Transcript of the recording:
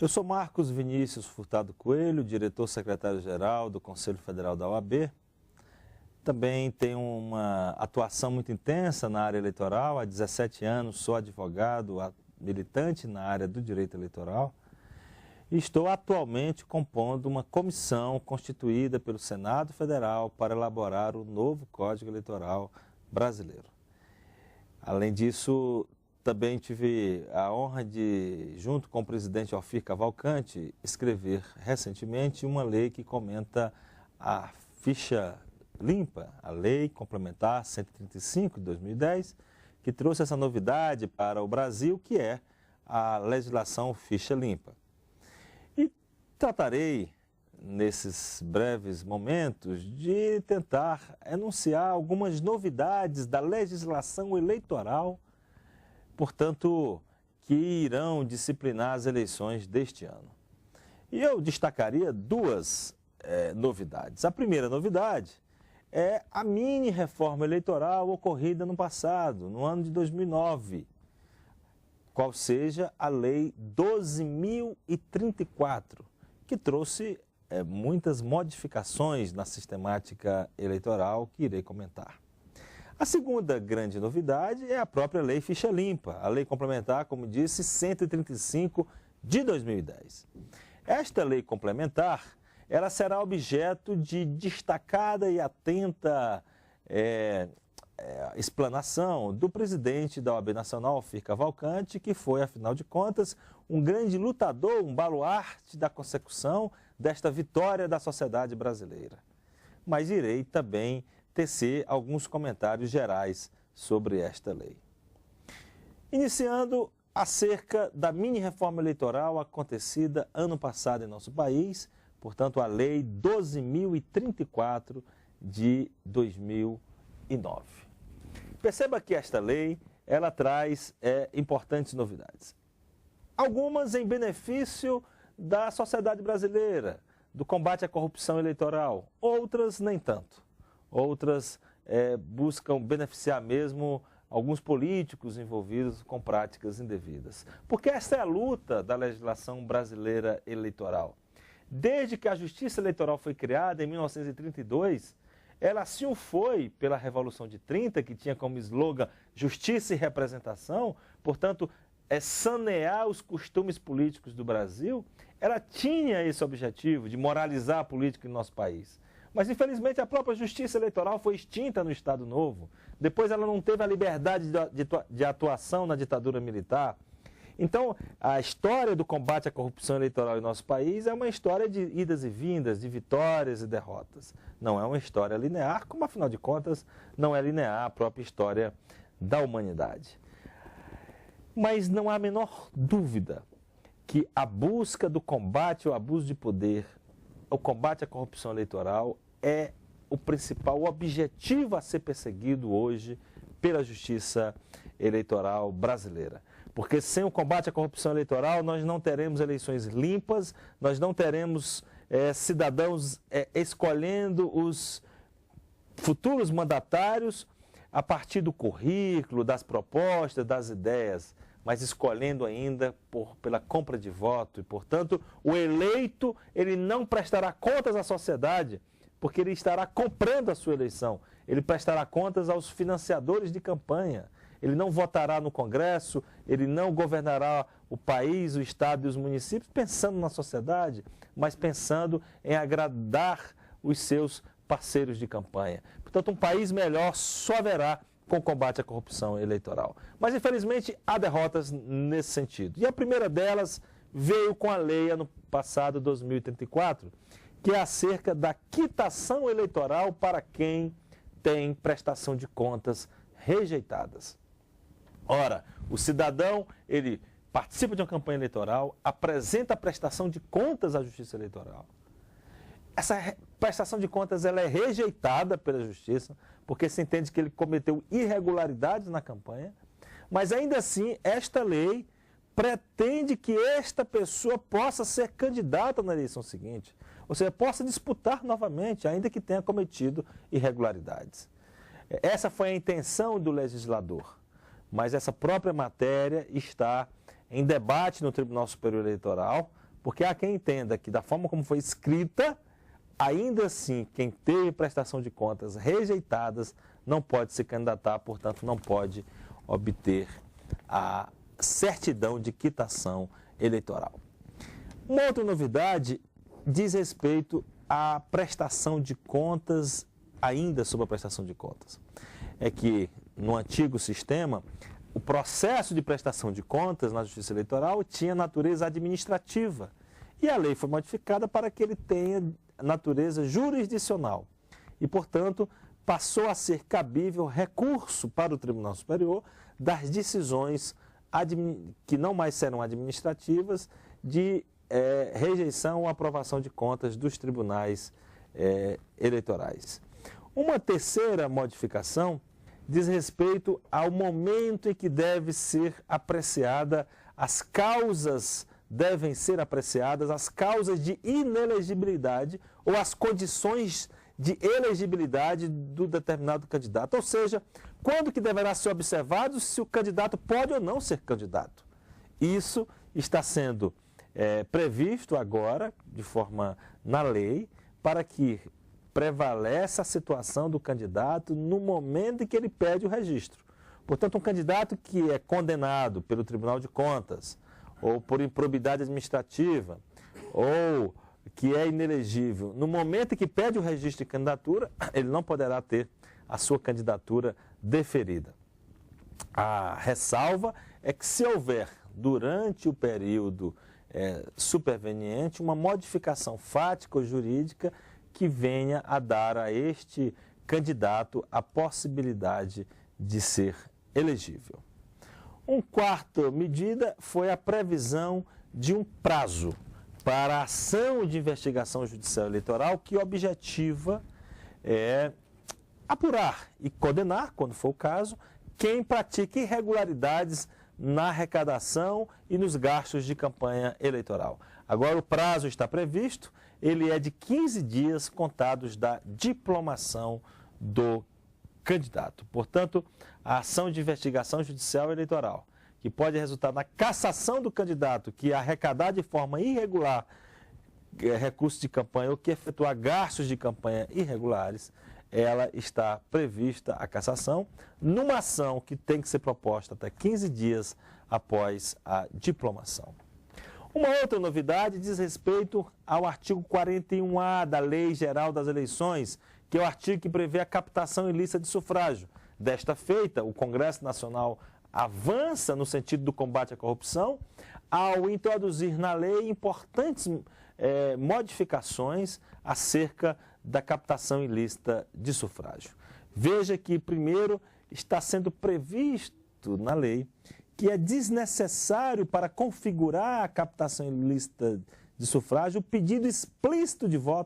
Eu sou Marcos Vinícius Furtado Coelho, diretor-secretário-geral do Conselho Federal da OAB. Também tenho uma atuação muito intensa na área eleitoral. Há 17 anos sou advogado, militante na área do direito eleitoral. E estou atualmente compondo uma comissão constituída pelo Senado Federal para elaborar o novo Código Eleitoral brasileiro. Além disso, também tive a honra de, junto com o presidente Alfir Cavalcante, escrever recentemente uma lei que comenta a ficha limpa, a Lei Complementar 135 de 2010, que trouxe essa novidade para o Brasil, que é a legislação ficha limpa. E tratarei, nesses breves momentos, de tentar enunciar algumas novidades da legislação eleitoral, portanto, que irão disciplinar as eleições deste ano. E eu destacaria duas novidades. A primeira novidade é a mini-reforma eleitoral ocorrida no passado, no ano de 2009, qual seja a Lei 12.034, que trouxe muitas modificações na sistemática eleitoral que irei comentar. A segunda grande novidade é a própria Lei Ficha Limpa, a Lei Complementar, como disse, 135 de 2010. Esta lei complementar, ela será objeto de destacada e atenta explanação do presidente da OAB Nacional, Alfir Cavalcante, que foi, afinal de contas, um grande lutador, um baluarte da consecução desta vitória da sociedade brasileira. Mas irei também tecer alguns comentários gerais sobre esta lei. Iniciando acerca da mini-reforma eleitoral acontecida ano passado em nosso país, portanto, a Lei 12.034 de 2009. Perceba que esta lei, ela traz importantes novidades. Algumas em benefício da sociedade brasileira, do combate à corrupção eleitoral, outras nem tanto. Outras buscam beneficiar mesmo alguns políticos envolvidos com práticas indevidas. Porque essa é a luta da legislação brasileira eleitoral. Desde que a Justiça Eleitoral foi criada em 1932, ela assim o foi pela Revolução de 30, que tinha como slogan Justiça e Representação, portanto, sanear os costumes políticos do Brasil. Ela tinha esse objetivo de moralizar a política em nosso país. Mas, infelizmente, a própria Justiça Eleitoral foi extinta no Estado Novo. Depois ela não teve a liberdade de atuação na ditadura militar. Então, a história do combate à corrupção eleitoral em nosso país é uma história de idas e vindas, de vitórias e derrotas. Não é uma história linear, como, afinal de contas, não é linear a própria história da humanidade. Mas não há a menor dúvida que a busca do combate ao abuso de poder, o combate à corrupção eleitoral é o principal objetivo a ser perseguido hoje pela Justiça Eleitoral brasileira. Porque sem o combate à corrupção eleitoral nós não teremos eleições limpas, nós não teremos cidadãos escolhendo os futuros mandatários a partir do currículo, das propostas, das ideias, mas escolhendo ainda pela compra de voto. E, portanto, o eleito ele não prestará contas à sociedade, porque ele estará comprando a sua eleição. Ele prestará contas aos financiadores de campanha. Ele não votará no Congresso, ele não governará o país, o Estado e os municípios pensando na sociedade, mas pensando em agradar os seus parceiros de campanha. Portanto, um país melhor só haverá com o combate à corrupção eleitoral. Mas, infelizmente, há derrotas nesse sentido. E a primeira delas veio com a lei, ano passado, 2034, que é acerca da quitação eleitoral para quem tem prestação de contas rejeitadas. Ora, o cidadão, ele participa de uma campanha eleitoral, apresenta a prestação de contas à Justiça Eleitoral. Essa prestação de contas ela é rejeitada pela Justiça, porque se entende que ele cometeu irregularidades na campanha, mas ainda assim esta lei pretende que esta pessoa possa ser candidata na eleição seguinte, ou seja, possa disputar novamente, ainda que tenha cometido irregularidades. Essa foi a intenção do legislador, mas essa própria matéria está em debate no Tribunal Superior Eleitoral Porque há quem entenda que, da forma como foi escrita, ainda assim, quem teve prestação de contas rejeitadas não pode se candidatar, portanto, não pode obter a certidão de quitação eleitoral. Uma outra novidade diz respeito à prestação de contas, ainda sobre a prestação de contas. É que, no antigo sistema, o processo de prestação de contas na Justiça Eleitoral tinha natureza administrativa e a lei foi modificada para que ele tenha natureza jurisdicional e, portanto, passou a ser cabível recurso para o Tribunal Superior das decisões que não mais serão administrativas de rejeição ou aprovação de contas dos tribunais eleitorais. Uma terceira modificação diz respeito ao momento em que deve ser apreciada as causas, devem ser apreciadas as causas de inelegibilidade ou as condições de elegibilidade do determinado candidato. Ou seja, quando que deverá ser observado se o candidato pode ou não ser candidato. Isso está sendo previsto agora, de forma na lei, para que prevaleça a situação do candidato no momento em que ele pede o registro. Portanto, um candidato que é condenado pelo Tribunal de Contas, ou por improbidade administrativa, ou que é inelegível, no momento em que pede o registro de candidatura, ele não poderá ter a sua candidatura deferida. A ressalva é que se houver, durante o período superveniente, uma modificação fática ou jurídica que venha a dar a este candidato a possibilidade de ser elegível. Uma quarta medida foi a previsão de um prazo para a ação de investigação judicial eleitoral que objetiva apurar e condenar, quando for o caso, quem pratica irregularidades na arrecadação e nos gastos de campanha eleitoral. Agora o prazo está previsto, ele é de 15 dias contados da diplomação do candidato. Portanto, a ação de investigação judicial eleitoral, que pode resultar na cassação do candidato que arrecadar de forma irregular recursos de campanha ou que efetuar gastos de campanha irregulares, ela está prevista, a cassação, numa ação que tem que ser proposta até 15 dias após a diplomação. Uma outra novidade diz respeito ao artigo 41A da Lei Geral das Eleições, que é o artigo que prevê a captação ilícita de sufrágio. Desta feita, o Congresso Nacional avança no sentido do combate à corrupção ao introduzir na lei importantes modificações acerca da captação ilícita de sufrágio. Veja que, primeiro, está sendo previsto na lei que é desnecessário para configurar a captação ilícita de sufrágio o pedido explícito de voto